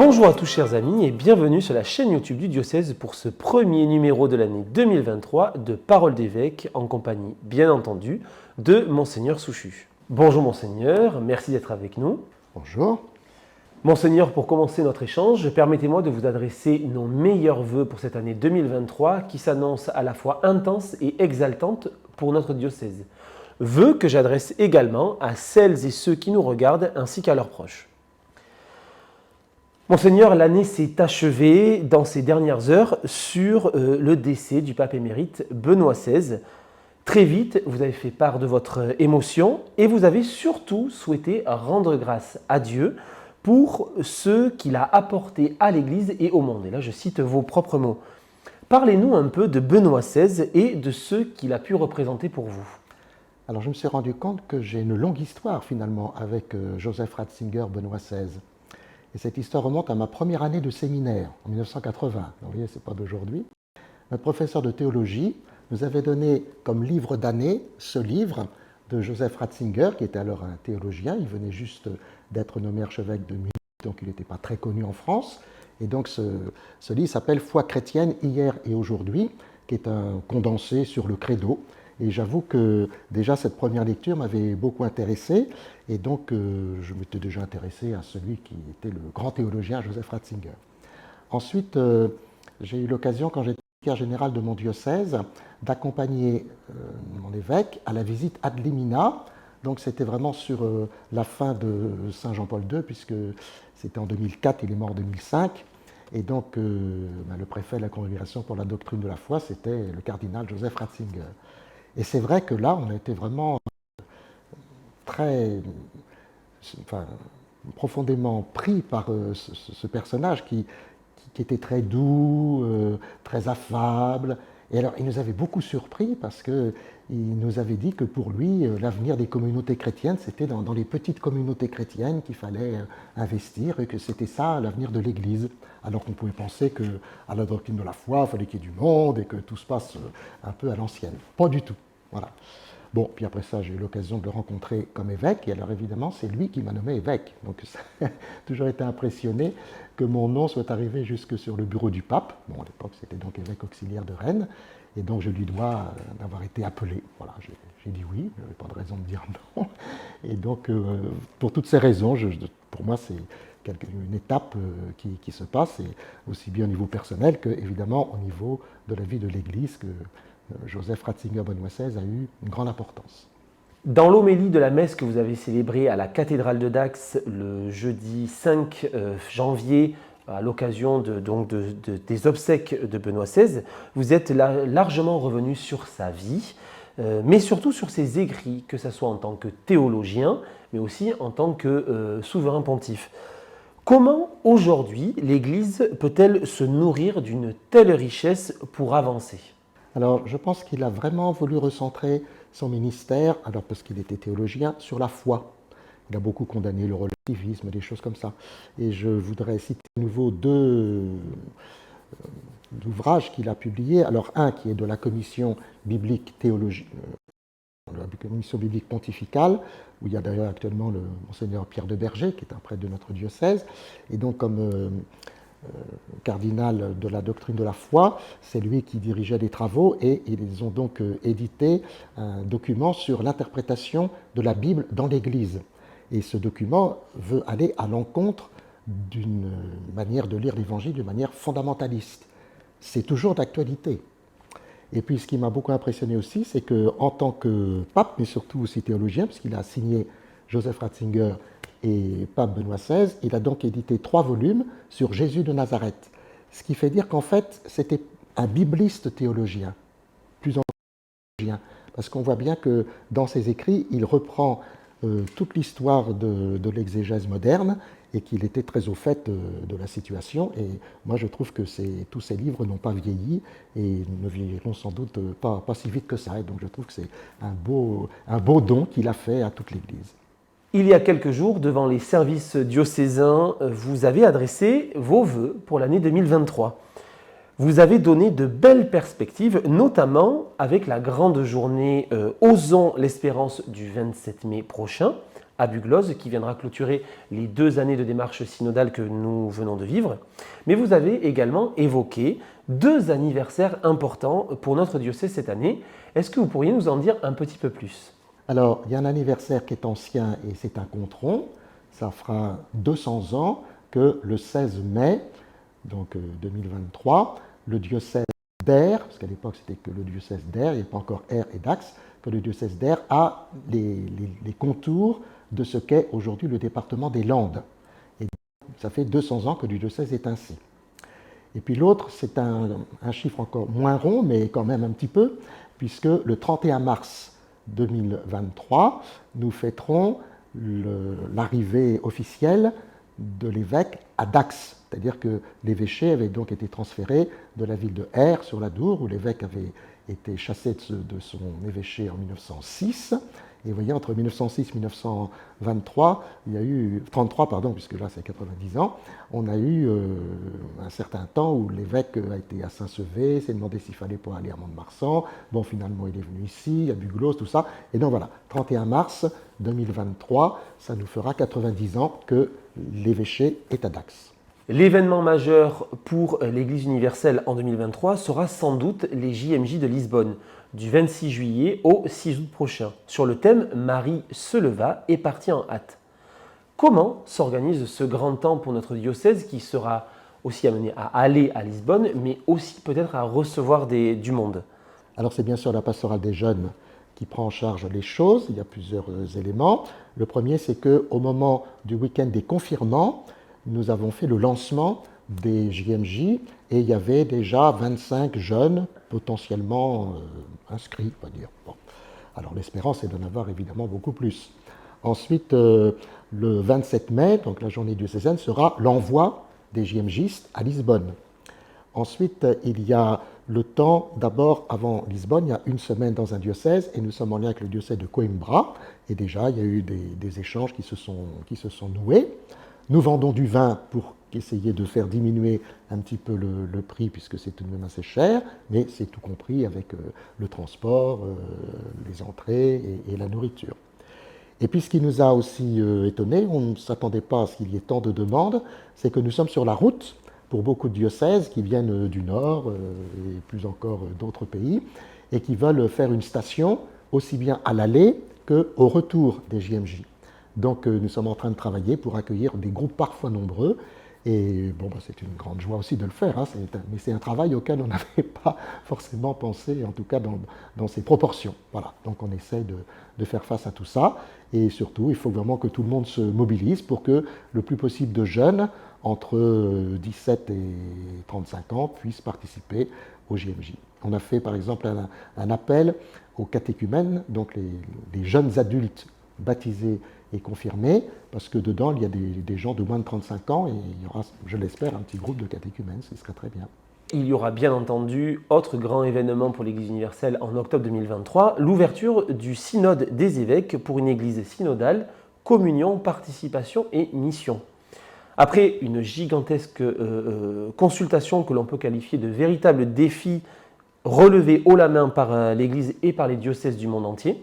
Bonjour à tous chers amis et bienvenue sur la chaîne YouTube du diocèse pour ce premier numéro de l'année 2023 de Paroles d'évêque en compagnie, bien entendu, de Monseigneur Souchu. Bonjour Monseigneur, merci d'être avec nous. Bonjour. Monseigneur, pour commencer notre échange, permettez-moi de vous adresser nos meilleurs vœux pour cette année 2023 qui s'annonce à la fois intense et exaltante pour notre diocèse. Vœux que j'adresse également à celles et ceux qui nous regardent ainsi qu'à leurs proches. Monseigneur, l'année s'est achevée dans ces dernières heures sur le décès du pape émérite Benoît XVI. Très vite, vous avez fait part de votre émotion et vous avez surtout souhaité rendre grâce à Dieu pour ce qu'il a apporté à l'Église et au monde. Et là, je cite vos propres mots. Parlez-nous un peu de Benoît XVI et de ce qu'il a pu représenter pour vous. Alors, je me suis rendu compte que j'ai une longue histoire finalement avec Joseph Ratzinger, Benoît XVI. Et cette histoire remonte à ma première année de séminaire, en 1980. Donc, vous voyez, ce n'est pas d'aujourd'hui. Notre professeur de théologie nous avait donné comme livre d'année ce livre de Joseph Ratzinger, qui était alors un théologien. Il venait juste d'être nommé archevêque de Munich, donc il n'était pas très connu en France. Et donc ce livre s'appelle « Foi chrétienne hier et aujourd'hui », qui est un condensé sur le credo. Et j'avoue que déjà cette première lecture m'avait beaucoup intéressé, et donc je m'étais déjà intéressé à celui qui était le grand théologien Joseph Ratzinger. Ensuite, j'ai eu l'occasion, quand j'étais vicaire général de mon diocèse, d'accompagner mon évêque à la visite ad limina. Donc c'était vraiment sur la fin de Saint Jean-Paul II, puisque c'était en 2004, il est mort en 2005. Et donc le préfet de la Congrégation pour la doctrine de la foi, c'était le cardinal Joseph Ratzinger. Et c'est vrai que là, on a été vraiment profondément pris par ce personnage qui était très doux, très affable. Et alors, il nous avait beaucoup surpris parce qu'il nous avait dit que pour lui, l'avenir des communautés chrétiennes, c'était dans les petites communautés chrétiennes qu'il fallait investir et que c'était ça l'avenir de l'Église. Alors qu'on pouvait penser qu'à la doctrine de la foi, il fallait qu'il y ait du monde et que tout se passe un peu à l'ancienne. Pas du tout. Voilà. Bon, puis après ça, j'ai eu l'occasion de le rencontrer comme évêque, et alors évidemment, c'est lui qui m'a nommé évêque. Donc, j'ai toujours été impressionné que mon nom soit arrivé jusque sur le bureau du pape. Bon, à l'époque, c'était donc évêque auxiliaire de Rennes, et donc je lui dois d'avoir été appelé. Voilà, j'ai dit oui, je n'avais pas de raison de dire non. Et donc, pour toutes ces raisons, pour moi, c'est une étape qui se passe, et aussi bien au niveau personnel que, évidemment, au niveau de la vie de l'Église, que Joseph Ratzinger Benoît XVI a eu une grande importance. Dans l'homélie de la messe que vous avez célébrée à la cathédrale de Dax le jeudi 5 janvier, à l'occasion des obsèques de Benoît XVI, vous êtes largement revenu sur sa vie, mais surtout sur ses écrits, que ce soit en tant que théologien, mais aussi en tant que souverain pontife. Comment aujourd'hui l'Église peut-elle se nourrir d'une telle richesse pour avancer ? Alors, je pense qu'il a vraiment voulu recentrer son ministère, alors parce qu'il était théologien, sur la foi. Il a beaucoup condamné le relativisme, des choses comme ça. Et je voudrais citer à nouveau deux ouvrages qu'il a publiés. Alors, un qui est de la commission biblique la commission biblique pontificale, où il y a d'ailleurs actuellement le monseigneur Pierre de Berger, qui est un prêtre de notre diocèse. Et donc, comme cardinal de la doctrine de la foi, c'est lui qui dirigeait les travaux, et ils ont donc édité un document sur l'interprétation de la Bible dans l'Église. Et ce document veut aller à l'encontre d'une manière de lire l'Évangile d'une manière fondamentaliste. C'est toujours d'actualité. Et puis ce qui m'a beaucoup impressionné aussi, c'est qu'en tant que pape, mais surtout aussi théologien, puisqu'il a signé Joseph Ratzinger et pape Benoît XVI, il a donc édité 3 volumes sur Jésus de Nazareth. Ce qui fait dire qu'en fait, c'était un bibliste théologien, plus en théologien, parce qu'on voit bien que dans ses écrits, il reprend toute l'histoire de l'exégèse moderne et qu'il était très au fait de la situation. Et moi, je trouve que tous ces livres n'ont pas vieilli et ne vieilliront sans doute pas si vite que ça. Et donc, je trouve que c'est un beau don qu'il a fait à toute l'Église. Il y a quelques jours, devant les services diocésains, vous avez adressé vos vœux pour l'année 2023. Vous avez donné de belles perspectives, notamment avec la grande journée Osons l'espérance du 27 mai prochain, à Bugloz, qui viendra clôturer les 2 années de démarche synodale que nous venons de vivre. Mais vous avez également évoqué 2 anniversaires importants pour notre diocèse cette année. Est-ce que vous pourriez nous en dire un petit peu plus? Alors, il y a un anniversaire qui est ancien et c'est un compte rond. Ça fera 200 ans que le 16 mai, donc 2023, le diocèse d'Aire, parce qu'à l'époque c'était que le diocèse d'Aire, il n'y avait pas encore Aire et Dax, que le diocèse d'Aire a les contours de ce qu'est aujourd'hui le département des Landes. Et ça fait 200 ans que le diocèse est ainsi. Et puis l'autre, c'est un chiffre encore moins rond, mais quand même un petit peu, puisque le 31 mars 2023, nous fêterons l'arrivée officielle de l'évêque à Dax. C'est-à-dire que l'évêché avait donc été transféré de la ville de Aire sur l'Adour, où l'évêque avait été chassé de son évêché en 1906. Et vous voyez, entre 1906 et 1923, il y a eu, 33, pardon, puisque là c'est 90 ans, on a eu un certain temps où l'évêque a été à Saint-Sevé, s'est demandé s'il fallait pas aller à Mont-de-Marsan. Bon, finalement, il est venu ici, à Bugloz, tout ça. Et donc voilà, 31 mars 2023, ça nous fera 90 ans que l'évêché est à Dax. L'événement majeur pour l'Église universelle en 2023 sera sans doute les JMJ de Lisbonne, du 26 juillet au 6 août prochain, sur le thème « Marie se leva et partit en hâte ». Comment s'organise ce grand temps pour notre diocèse qui sera aussi amené à aller à Lisbonne, mais aussi peut-être à recevoir du monde? Alors c'est bien sûr la pastorale des jeunes qui prend en charge les choses. Il y a plusieurs éléments. Le premier, c'est qu'au moment du week-end des confirmants, nous avons fait le lancement des JMJ et il y avait déjà 25 jeunes potentiellement inscrits, on va dire. Bon. Alors l'espérance est d'en avoir évidemment beaucoup plus. Ensuite, le 27 mai, donc la journée diocésaine, sera l'envoi des JMJistes à Lisbonne. Ensuite, il y a le temps, d'abord, avant Lisbonne, il y a une semaine dans un diocèse, et nous sommes en lien avec le diocèse de Coimbra, et déjà, il y a eu des échanges qui se sont noués. Nous vendons du vin pour essayer de faire diminuer un petit peu le prix, puisque c'est tout de même assez cher, mais c'est tout compris avec le transport, les entrées et la nourriture. Et puis ce qui nous a aussi étonné, on ne s'attendait pas à ce qu'il y ait tant de demandes, c'est que nous sommes sur la route pour beaucoup de diocèses qui viennent du Nord et plus encore d'autres pays, et qui veulent faire une station aussi bien à l'aller qu'au retour des JMJ. Donc nous sommes en train de travailler pour accueillir des groupes parfois nombreux. Et bon, c'est une grande joie aussi de le faire, hein, mais c'est un travail auquel on n'avait pas forcément pensé, en tout cas dans ces proportions. Voilà, donc on essaye de faire face à tout ça. Et surtout, il faut vraiment que tout le monde se mobilise pour que le plus possible de jeunes, entre 17 et 35 ans, puissent participer au JMJ. On a fait par exemple un appel aux catéchumènes, donc les jeunes adultes baptisés et confirmés, parce que dedans, il y a des gens de moins de 35 ans et il y aura, je l'espère, un petit groupe de catéchumènes, ce serait très bien. Il y aura bien entendu, autre grand événement pour l'Église universelle en octobre 2023, l'ouverture du synode des évêques pour une Église synodale, communion, participation et mission. Après une gigantesque consultation que l'on peut qualifier de véritable défi relevé haut la main par l'Église et par les diocèses du monde entier,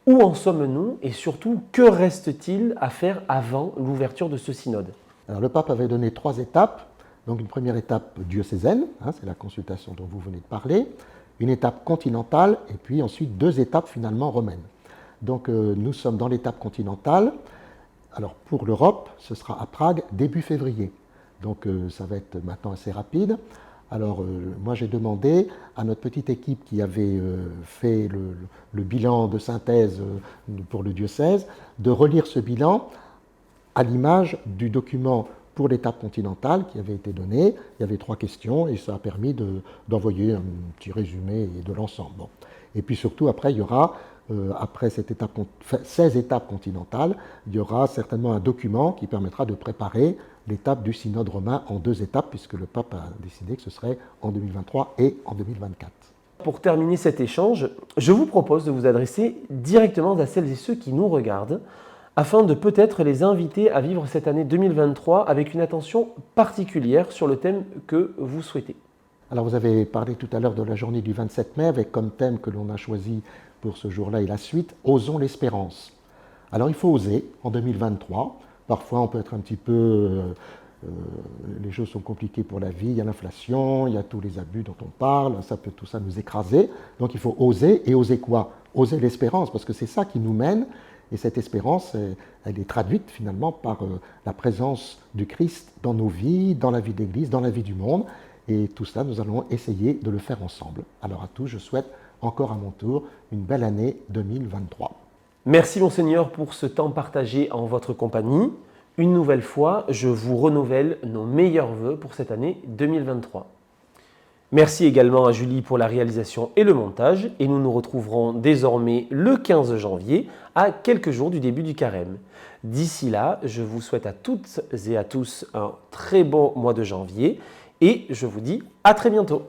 où en sommes-nous et surtout que reste-t-il à faire avant l'ouverture de ce synode? Alors le pape avait donné 3 étapes. Donc une première étape diocésaine, hein, c'est la consultation dont vous venez de parler, une étape continentale et puis ensuite 2 étapes finalement romaines. Donc nous sommes dans l'étape continentale. Alors pour l'Europe, ce sera à Prague début février. Donc ça va être maintenant assez rapide. Alors moi j'ai demandé à notre petite équipe qui avait fait le bilan de synthèse pour le diocèse de relire ce bilan à l'image du document pour l'étape continentale qui avait été donné. Il y avait 3 questions et ça a permis d'envoyer un petit résumé de l'ensemble. Bon. Et puis surtout après il y aura, après cette étape, 16 étapes continentales, il y aura certainement un document qui permettra de préparer l'étape du synode romain en 2 étapes, puisque le pape a décidé que ce serait en 2023 et en 2024. Pour terminer cet échange, je vous propose de vous adresser directement à celles et ceux qui nous regardent, afin de peut-être les inviter à vivre cette année 2023 avec une attention particulière sur le thème que vous souhaitez. Alors vous avez parlé tout à l'heure de la journée du 27 mai, avec comme thème que l'on a choisi pour ce jour-là et la suite, Osons l'espérance. Alors il faut oser en 2023. Parfois on peut être un petit peu... les choses sont compliquées pour la vie, il y a l'inflation, il y a tous les abus dont on parle, ça peut tout ça nous écraser. Donc il faut oser, et oser quoi? Oser l'espérance, parce que c'est ça qui nous mène, et cette espérance, elle est traduite finalement par la présence du Christ dans nos vies, dans la vie de l'Église, dans la vie du monde, et tout ça, nous allons essayer de le faire ensemble. Alors à tous, je souhaite encore à mon tour une belle année 2023. Merci Monseigneur pour ce temps partagé en votre compagnie. Une nouvelle fois, je vous renouvelle nos meilleurs vœux pour cette année 2023. Merci également à Julie pour la réalisation et le montage, et nous nous retrouverons désormais le 15 janvier, à quelques jours du début du carême. D'ici là, je vous souhaite à toutes et à tous un très bon mois de janvier, et je vous dis à très bientôt.